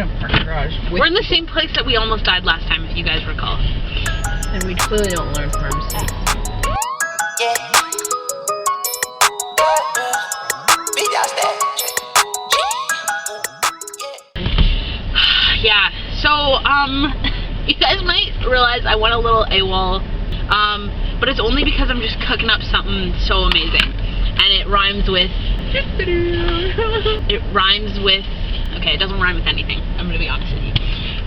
in a parking garage. We're in the same place that we almost died last time, if you guys recall. And we clearly don't learn from our mistakes. Yeah, so, you guys might realize I went a little AWOL, but it's only because I'm just cooking up something so amazing. And it rhymes with, okay, it doesn't rhyme with anything, I'm gonna be honest with you.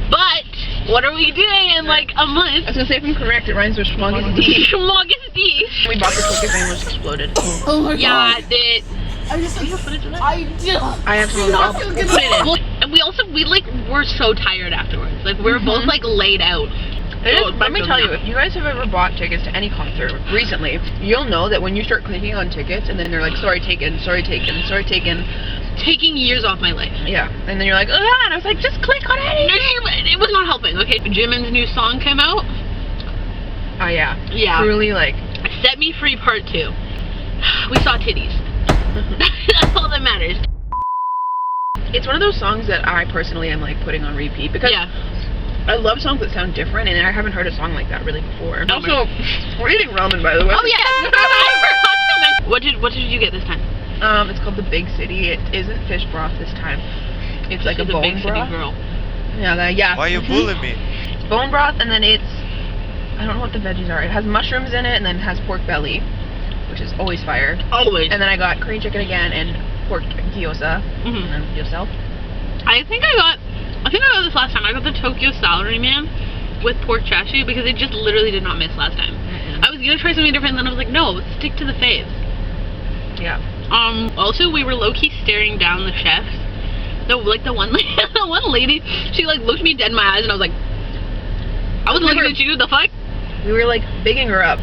But, what are we doing in like a month? I was gonna say, if I'm correct, it rhymes with schmoggus D. Schmoggus D. We bought the cookies and almost exploded. Oh my god. Yeah, it did. I have some Put it in. Well, and we like were so tired afterwards. Like we were both like laid out. Let me tell you, if you guys have ever bought tickets to any concert recently, you'll know that when you start clicking on tickets and then they're like, sorry taken, taking years off my life. Yeah, and then you're like, ah, and I was like, just click on it. No, it was not helping. Okay, Jimin's new song came out. Oh yeah. Yeah. Truly like. Set Me Free Part 2. We saw titties. That's all that matters. It's one of those songs that I personally am like putting on repeat because I love songs that sound different, and I haven't heard a song like that really before. No, also, we're eating ramen, by the way. Oh yeah. I forgot to mention. What did you get this time? It's called the Big City. It isn't fish broth this time. It's like a bone Big City broth. girl. Yeah, yeah. Why are you bullying me? It's bone broth, and then it's, I don't know what the veggies are. It has mushrooms in it, and then it has pork belly, which is always fire. Always. And then I got Korean chicken again and pork gyoza. And then yourself. I think I got this last time. I got the Tokyo Salary Man with pork chashu because it just literally did not miss last time. I was gonna try something different, and then I was like, no, let's stick to the faves. Yeah. Also, we were low-key staring down the chefs. The one lady, she like looked me dead in my eyes, and I was like, I was looking at you. The fuck? We were like bigging her up.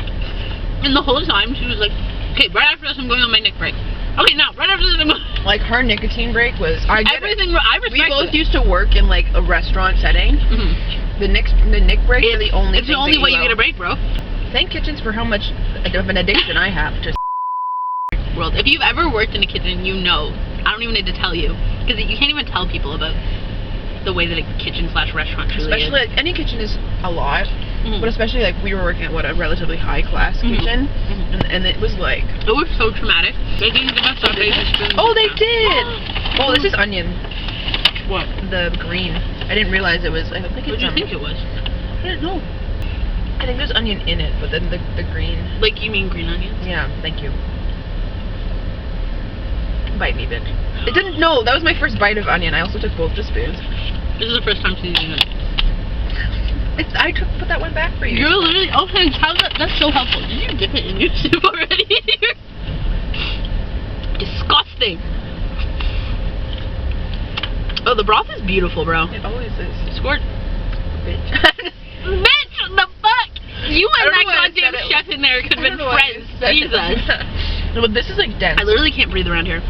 And the whole time she was like, okay, right after this I'm going on my Nick break. Okay, now, right after this I'm going... Like, her nicotine break was... I respect We both used to work in, like, a restaurant setting. The Nick break are the only It's the only way you get a break, bro. Thank kitchens for how much of an addiction I have to world. If you've ever worked in a kitchen, you know. I don't even need to tell you. Because you can't even tell people about the way that a kitchen/restaurant truly is. Especially, like, any kitchen is a lot. But especially, like, we were working at, a relatively high-class kitchen. And it was, like... It was so traumatic. They didn't give us stuff. Oh, they did! Oh, this is onion. What? The green. I didn't realize it was... I think it's... What did you think it was? I didn't know. I think there's onion in it, but then the green... Like, you mean green onions? Yeah, thank you. Bite me, bitch. It didn't... No, that was my first bite of onion. I also took both the spoons. This is the first time she's using it. I put that one back for you. You're literally... Okay, that's so helpful. Did you dip it in your soup already? Disgusting. Oh, the broth is beautiful, bro. It always is. Squirt. Bitch. Bitch, the fuck? You and that goddamn chef in there could have been friends. Jesus. But this is like dense. I literally can't breathe around here.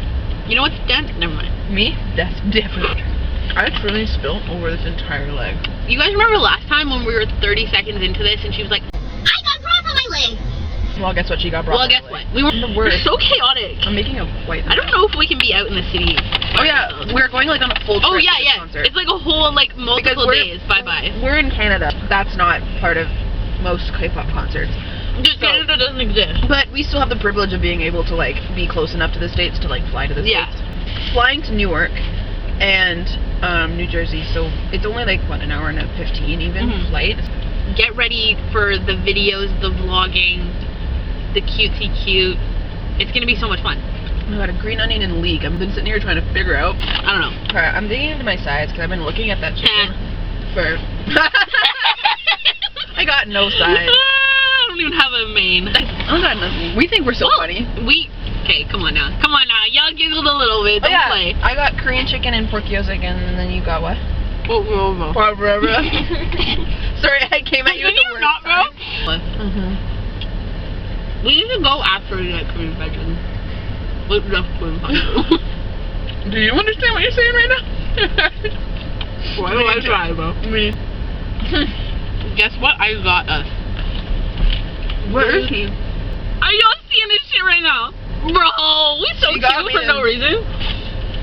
You know what's dense? Never mind. Me? That's different. I truly spilled over this entire leg. You guys remember last time when we were 30 seconds into this and she was like, I got broth on my leg. Well, guess what? She got broth on my leg. Well, guess what? We were so chaotic. I'm making a white mess. I don't know if we can be out in the city. Oh yeah, we're going like on a full trip. Oh yeah, concert. It's like a whole like multiple days. Bye-bye. We're in Canada. That's not part of most K-pop concerts. Canada doesn't exist. But we still have the privilege of being able to like be close enough to the States to like fly to the States. Flying to Newark and New Jersey, so it's only like what, an hour and 15 even flight. Get ready for the videos, the vlogging, the cutesy cute. It's gonna be so much fun. I got a green onion and leek. I've been sitting here trying to figure out. I don't know. Alright, I'm digging into my sides because I've been looking at that chicken for... I got no sides. I don't even have a main. I got nothing. We think we're so funny. Okay, come on now. Come on now. Y'all giggled a little bit. Don't play. I got Korean chicken and pork gyoza again, and then you got what? Sorry, I came at you with the word. Not, bro? We need to go after we get Korean chicken. Do you understand what you're saying right now? Why do I try, bro? Me. Guess what? I got us. Where is he? Are y'all seeing this shit right now? Bro, we so cute for no reason.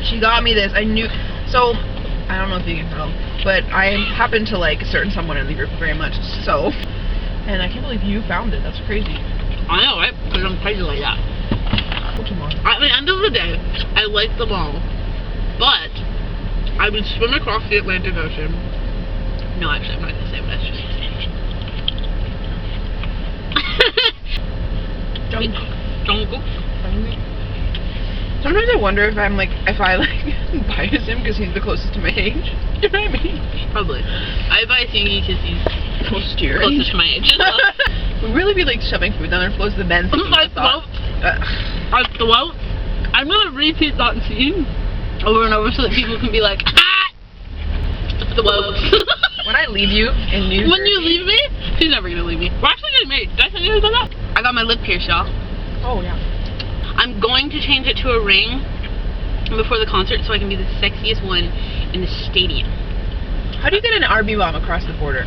She got me this. I knew. So, I don't know if you can tell, but I happen to like a certain someone in the group very much, so. And I can't believe you found it. That's crazy. I know, right? Because I'm crazy like that. Pokemon. At the end of the day, I like them all, but I would swim across the Atlantic Ocean. No, actually, I'm not gonna say what I was just saying. Jungle. Sometimes I wonder if I bias him because he's the closest to my age. You know what I mean? Probably. I bias Yugi because he's close to your closer age. to my age. We'd really be like shoving food down our throats. The men's I throat. I'm gonna repeat that scene over and over so that people can be like, ah! Throat. When I leave you in New When Jersey, you leave me, she's never gonna leave me. We're actually getting married. Did I tell you about that? I got my lip pierced, y'all. Oh yeah. I'm going to change it to a ring before the concert so I can be the sexiest one in the stadium. How do you get an RB bomb across the border?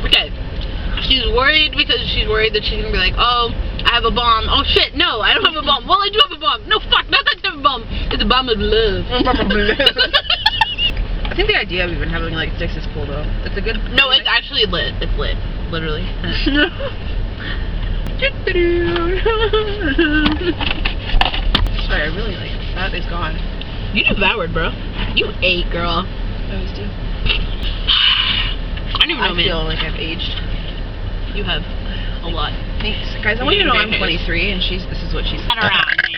Okay. She's worried because she's worried that she's gonna be like, oh, I have a bomb. Oh shit, no, I don't have a bomb. Well, I do have a bomb. No, fuck, not that type of bomb. It's a bomb of love. I think the idea of even having like 6 is cool though. It's a good. No, it's actually lit. It's lit. Literally. Sorry, I really like that is gone. You devoured, bro. You ate, girl. I always do. I don't even know, I man. feel like I've aged. You have a lot. Thanks, guys. I want you to know I'm 23, and this is what she's. Not around me.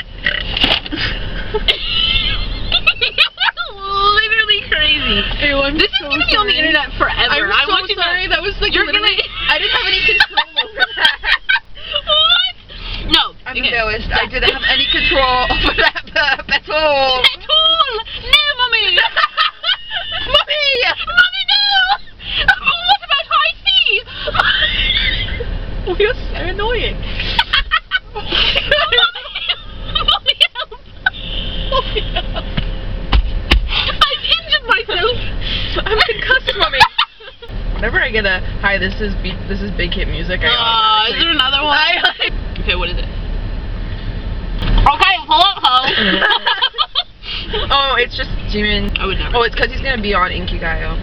Literally crazy. Ew, This is gonna be on the internet forever. I'm want so you sorry. That was like You're literally. I didn't have any control over that. What? No. I'm okay. embarrassed. I didn't have any control over that at all. At all. No, mommy. Mommy! Mommy, no. What about high C? Oh, you're so annoying. Mommy, help. Mommy, help. I've injured myself. I'm concussed, mommy. Whenever I get a hi, this is big hit music. Is there another one? Okay, what is it? Okay, pull up, ho. Oh, it's just Jimin. I would never. Oh, it's because he's gonna be on Inkigayo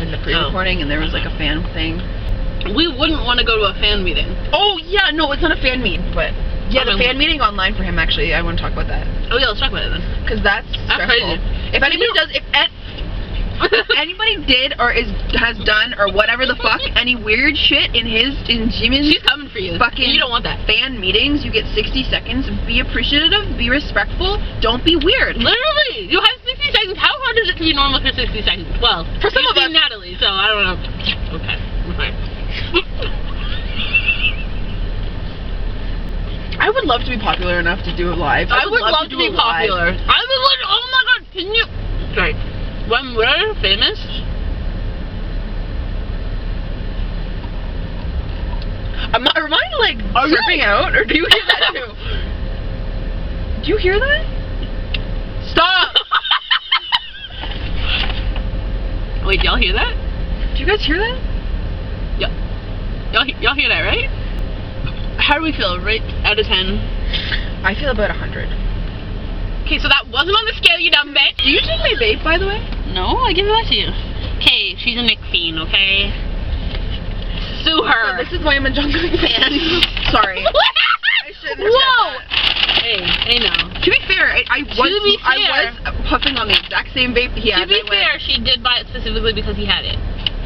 in the pre-recording, and there was like a fan thing. We wouldn't want to go to a fan meeting. Oh yeah, no, it's not a fan meet, but yeah, the Okay. fan meeting online for him actually. I want to talk about that Oh yeah, let's talk about it then. because that's stressful. crazy. If anybody does, if anybody did or has done or whatever the fuck any weird shit in Jimin's She's coming for you. fucking You don't want that. fan meetings, you get 60 seconds. Be appreciative, be respectful, don't be weird. Literally, you have 60 seconds. How hard is it to be normal for 60 seconds? Well, For some you've of seen us. Natalie, so I don't know. Okay, we're fine. I would love to be popular enough to do it live. I would love to do be it live. popular. I would like. Oh my god, can you? Sorry. When we're famous. Am I like Are you? tripping out, or do you hear that too? Do you hear that? Stop! Wait, y'all hear that? Do you guys hear that? Y'all hear that, right? How do we feel? Right out of 10. I feel about 100. Okay, so that wasn't on the scale, you dumb bitch. Do you take my vape, by the way? No, I give that to you. Okay, she's a Nick fiend, okay? Sue her. So this is why I'm a Jungkook fan. Sorry. I shouldn't have Whoa! said that. Hey, now. To be fair, I was puffing on the exact same vape he had. To be fair, she did buy it specifically because he had it.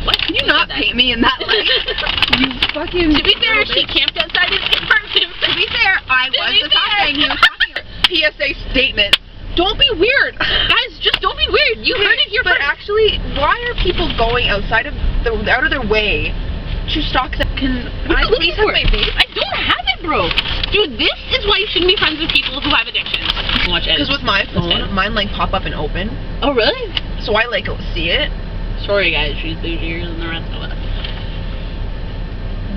What? Can you not paint me in that light? You fucking. To be fair, she camped outside his apartment. To be fair, I was the top thing he was talking about. PSA statement. Don't be weird. Guys, just don't be weird. You heard it here But first. actually, why are people going out of their way to stock that can I please have my vape? I don't have it, bro. Dude, this is why you shouldn't be friends with people who have addictions. Watch it. Because with my phone, mine like pop up and open. Oh, really? So I like see it. Sorry, guys. She's bougier than the rest of us.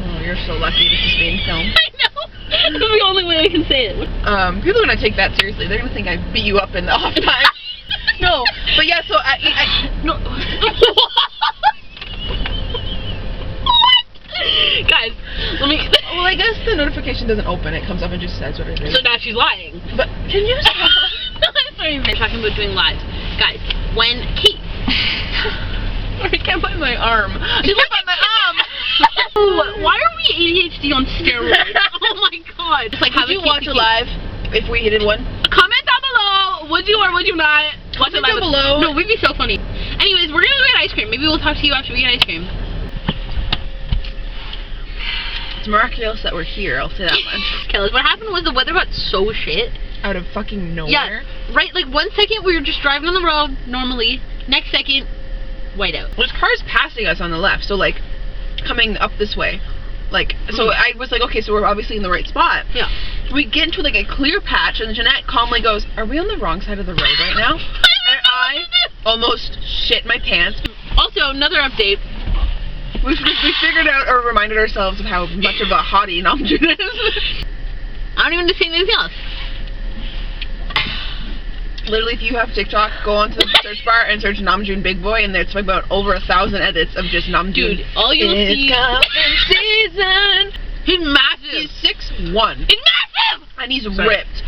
Oh, you're so lucky this is being filmed. I know. That's the only way I can say it. People are gonna take that seriously. They're gonna think I beat you up in the off time. No, but yeah. So No. Guys, let me. Well, I guess the notification doesn't open. It comes up and just says what it is. So now she's lying. But can you stop? I swear We're talking about doing lives. Guys, when Kate... I can't find my arm. I can't find my arm. Why are we ADHD on steroids? Oh my god. It's like, would you watch a live if we did one? Comment down below. Would you or would you not watch a live? Comment down below. No, we'd be so funny. Anyways, we're gonna go get ice cream. Maybe we'll talk to you after we get ice cream. It's miraculous that we're here, I'll say that much. Okay, like what happened was the weather got so shit. Out of fucking nowhere. Yeah, right, like 1 second we were just driving on the road normally. Next second, whiteout. There's cars passing us on the left, so like coming up this way. Like, so I was like, okay, so we're obviously in the right spot. Yeah. We get into like a clear patch, and Jeanette calmly goes, "Are we on the wrong side of the road right now?" And I almost shit my pants. Also, another update. We figured out or reminded ourselves of how much of a hottie Namjoon is. I don't even need to say anything else. Literally, if you have TikTok, go onto the search bar and search Namjoon Big Boy, and there's about over 1,000 edits of just Namjoon. Dude, all you'll see is season. He's massive. He's 6'1". He's massive. And he's ripped.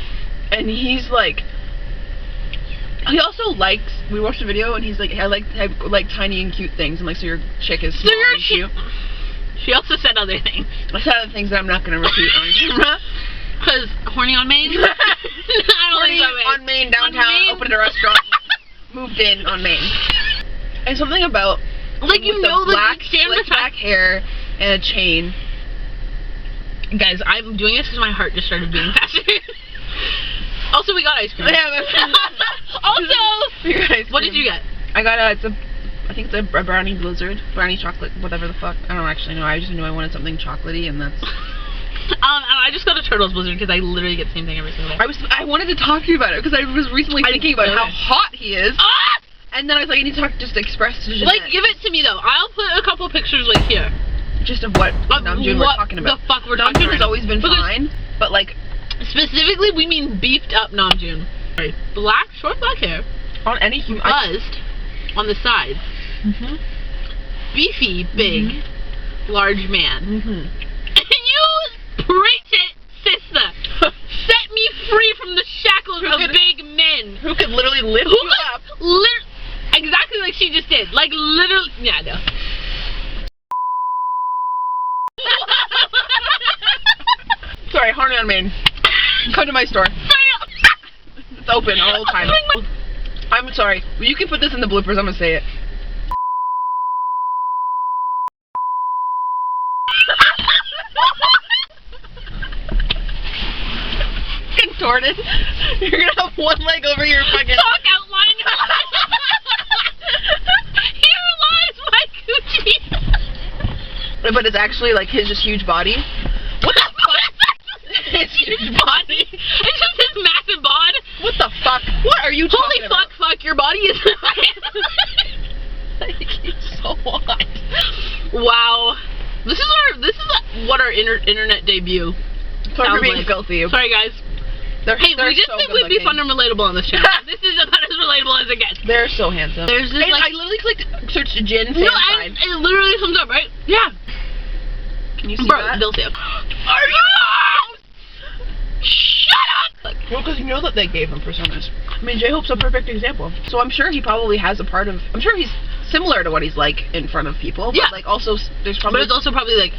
And he's like, he also likes. We watched a video, and he's like, I like tiny and cute things. I'm like, so your chick is small and cute. She also said other things. I said other things that I'm not going to repeat on camera. Because horny on Main? I don't horny like that on Main, downtown, Main. opened a restaurant, moved in on Main. And something about, like, you know, the black, slick back hair and a chain. Guys, I'm doing this because my heart just started beating faster. Also, we got ice cream. Yeah, that's also, what did you get? I got I think it's a brownie blizzard, brownie chocolate, whatever the fuck. I don't actually know. I just knew I wanted something chocolatey, and that's. I just got a Turtles blizzard because I literally get the same thing every single day. I wanted to talk to you about it because I was recently thinking about how hot he is. Ah! And then I was like, I need to talk, just express to Jeanette. Like, give it to me though. I'll put a couple pictures like here. Just of what Namjoon we're talking about. The fuck we're talking about. Namjoon has always been fine, but like. Specifically, we mean beefed up Namjoon. Black, short black hair. On any human. Buzzed on the sides. Beefy, big, large man. And you preach it, sister. Set me free from the shackles of big men. Who could literally lift you up. Exactly like she just did. Like literally. Yeah, I know. Sorry, horny on Main. Come to my store. It's open all the time. I'm sorry. You can put this in the bloopers. I'm gonna say it. Contorted. You're gonna have one leg over your fucking talk outline. Here lies my coochie. But it's actually like his just huge body. What the fuck? His huge body. It's just his massive bod. What the fuck? What are you talking about? Holy fuck, your body is like, he's so hot. Wow. This is what our internet debut. Sorry for being filthy. Sorry guys. They're we just so think we'd be fun and relatable on this channel. This is about as relatable as it gets. They're so handsome. There's this, I literally clicked search Jin fan side. It literally comes up, right? Yeah. Can you see Bro, that? they'll see it. Are you? Shut up! Well, because you know that they gave him personas. I mean, J-Hope's a perfect example. So I'm sure he probably has a part of. I'm sure he's similar to what he's like in front of people. But like also, there's probably. But it's also probably like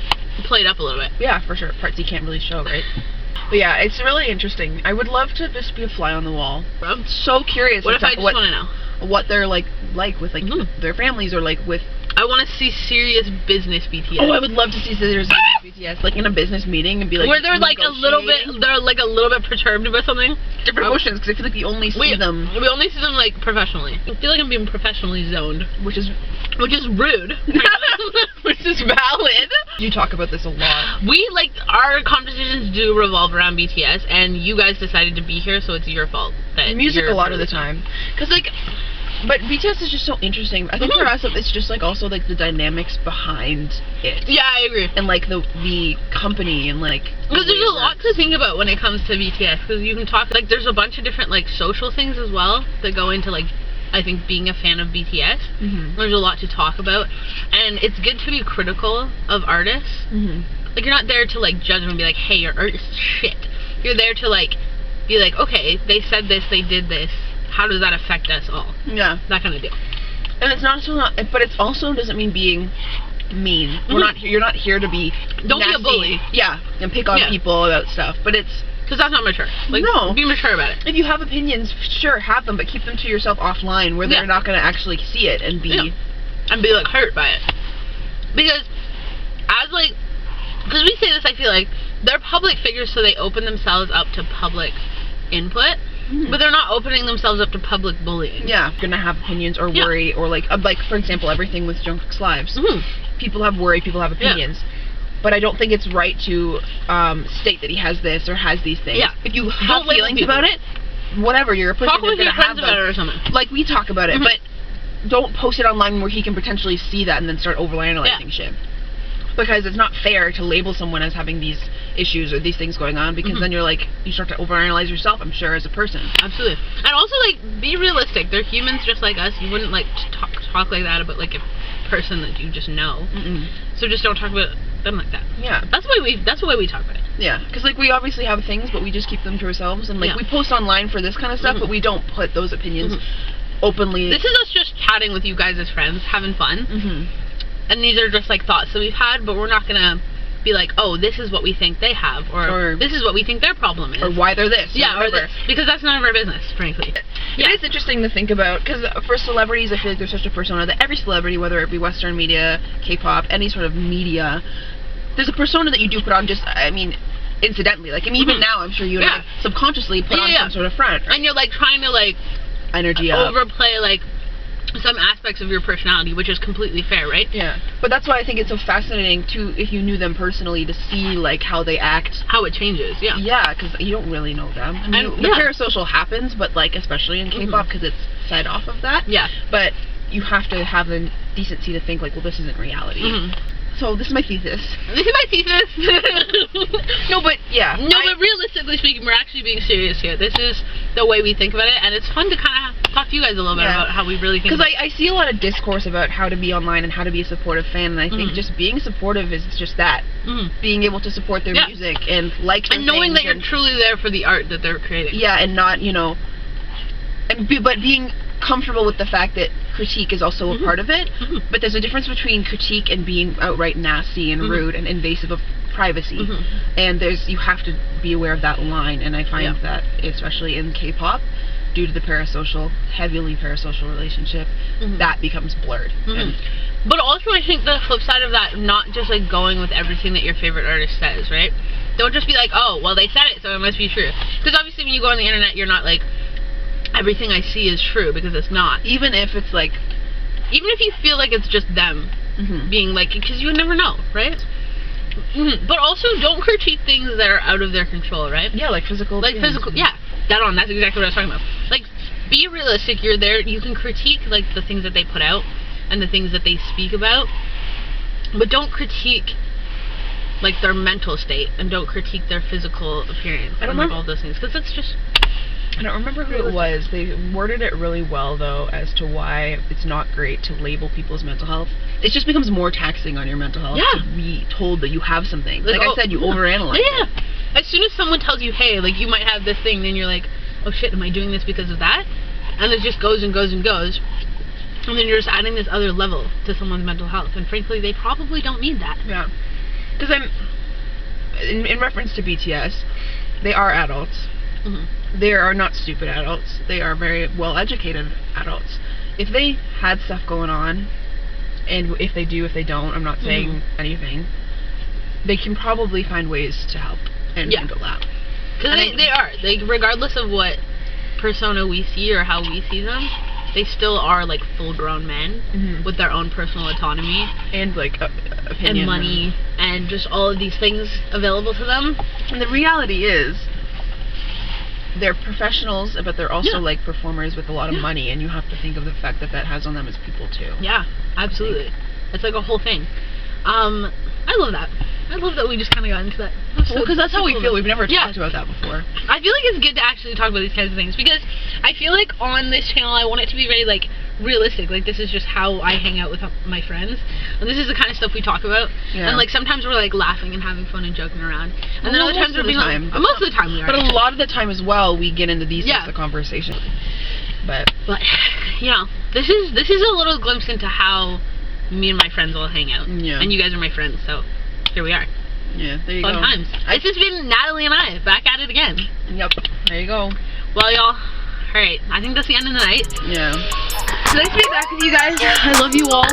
played up a little bit. Yeah, for sure. Parts he can't really show, right? But yeah, it's really interesting. I would love to just be a fly on the wall. I'm so curious. What if I just want to know what they're like with like their families or like with. I want to see serious business BTS. Oh, I would love to see serious BTS like in a business meeting and be like. Where they're like a little bit perturbed about something. Different emotions because I feel like we only see them. We only see them like professionally. I feel like I'm being professionally zoned, which is rude. Which is valid. You talk about this a lot. We like our conversations do revolve around BTS, and you guys decided to be here, so it's your fault. That music a lot of the time, because like. But BTS is just so interesting. I think for us, it's just like also like the dynamics behind it. Yeah, I agree. And like the company and like. Because there's a lot to think about when it comes to BTS. Because you can talk like there's a bunch of different like social things as well that go into like I think being a fan of BTS. There's a lot to talk about, and it's good to be critical of artists. Like you're not there to like judge them and be like, hey, your art is shit. You're there to like be like, okay, they said this, they did this. how does that affect us all? Yeah. That kind of deal. And it's not, but it's also doesn't mean being mean. You're not here to be Don't nasty, be a bully. Yeah, and pick on people about stuff. But it's because that's not mature. Like, no, be mature about it. If you have opinions, sure, have them, but keep them to yourself offline, where they're not going to actually see it and be like hurt by it. Because because we say this, I feel like they're public figures, so they open themselves up to public input. But they're not opening themselves up to public bullying. Yeah, gonna have opinions or worry or like for example, everything with Jungkook's lives. People have worry, people have opinions. But I don't think it's right to state that he has this or has these things. Yeah. If you have feelings about it, whatever, you're a person talk with gonna your have friends about it or something. Like we talk about it, but don't post it online where he can potentially see that and then start overanalyzing shit. Because it's not fair to label someone as having these issues or these things going on, because then you're like, you start to overanalyze yourself, I'm sure, as a person. Absolutely. And also, like, be realistic. They're humans just like us. You wouldn't, like, talk like that about, like, a person that you just know. So just don't talk about them like that. Yeah. That's the way we talk about it. Yeah. Because, like, we obviously have things, but we just keep them to ourselves. And, like, we post online for this kind of stuff, but we don't put those opinions openly. This is us just chatting with you guys as friends, having fun. And these are just, like, thoughts that we've had, but we're not going to be like, oh, this is what we think they have, or this is what we think their problem is. Or why they're this. Or this. Because that's none of our business, frankly. It is interesting to think about, because for celebrities, I feel like there's such a persona that every celebrity, whether it be Western media, K-pop, any sort of media, there's a persona that you do put on just, I mean, incidentally. Like, I mean, even now, I'm sure you and I subconsciously put on some sort of front. And you're, like, trying to, like, energy up. Overplay, like, some aspects of your personality, which is completely fair, right? Yeah. But that's why I think it's so fascinating, too, if you knew them personally, to see, like, how they act. How it changes, Yeah, because you don't really know them. I mean, the parasocial happens, but, like, especially in K-pop, because it's fed off of that. Yeah. But you have to have the decency to think, like, well, this isn't reality. So this is my thesis. This is my thesis. No, but but realistically speaking, we're actually being serious here. This is the way we think about it, and it's fun to kind of talk to you guys a little bit about how we really think. Because I see a lot of discourse about how to be online and how to be a supportive fan, and I think just being supportive is just that. Being able to support their music and like their and knowing things that you're truly there for the art that they're creating. Yeah, and not, you know, but being comfortable with the fact that critique is also a part of it, but there's a difference between critique and being outright nasty and rude and invasive of privacy, and you have to be aware of that line, and I find that especially in K-pop, due to the heavily parasocial relationship, that becomes blurred. But also I think the flip side of that, not just like going with everything that your favorite artist says, right? Don't just be like, oh, well, they said it, so it must be true. Because obviously when you go on the internet, you're not like, everything I see is true, because it's not. Even if it's like, even if you feel like it's just them being like, because you would never know, right? But also don't critique things that are out of their control, right? Yeah, like physical. Like physical, that's exactly what I was talking about. Like, be realistic. You're there. You can critique like the things that they put out and the things that they speak about, but don't critique like their mental state, and don't critique their physical appearance and like all those things, because it's just. I don't remember who it was. They worded it really well, though, as to why it's not great to label people's mental health. It just becomes more taxing on your mental health to be told that you have something. Like I said, you overanalyze it. As soon as someone tells you, hey, like, you might have this thing, then you're like, oh shit, am I doing this because of that? And it just goes and goes and goes. And then you're just adding this other level to someone's mental health. And frankly, they probably don't need that. Yeah. Because in reference to BTS, they are adults. They are not stupid adults. They are very well-educated adults. If they had stuff going on, and if they do, if they don't, I'm not saying anything, they can probably find ways to help and handle that. Because they are. Like, regardless of what persona we see or how we see them, they still are, like, full-grown men with their own personal autonomy. And, like, opinion. And money, and just all of these things available to them. And the reality is, they're professionals, but they're also like performers with a lot of money, and you have to think of the fact that has on them as people too. Yeah, absolutely. It's like a whole thing. I love that. I love that we just kind of got into that. Because that's how we feel. We've never talked about that before. I feel like it's good to actually talk about these kinds of things, because I feel like on this channel I want it to be very like realistic. Like, this is just how I hang out with my friends, and this is the kind of stuff we talk about. And like sometimes we're like laughing and having fun and joking around, and then other times we're being like, most of the time we are. But a lot of the time as well, we get into these types of conversations. But you know, this is a little glimpse into how me and my friends all hang out. Yeah. And you guys are my friends, so here we are. yeah, there you Fun go. times. This has been Natalie and I back at it again. Yep, there you go. Well, y'all. All right, I think that's the end of the night. Yeah. So nice to be back with you guys. I love you all.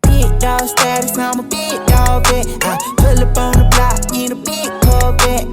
Big dog status, I'm a big dog vet. I pull up on the block in a big Corvette.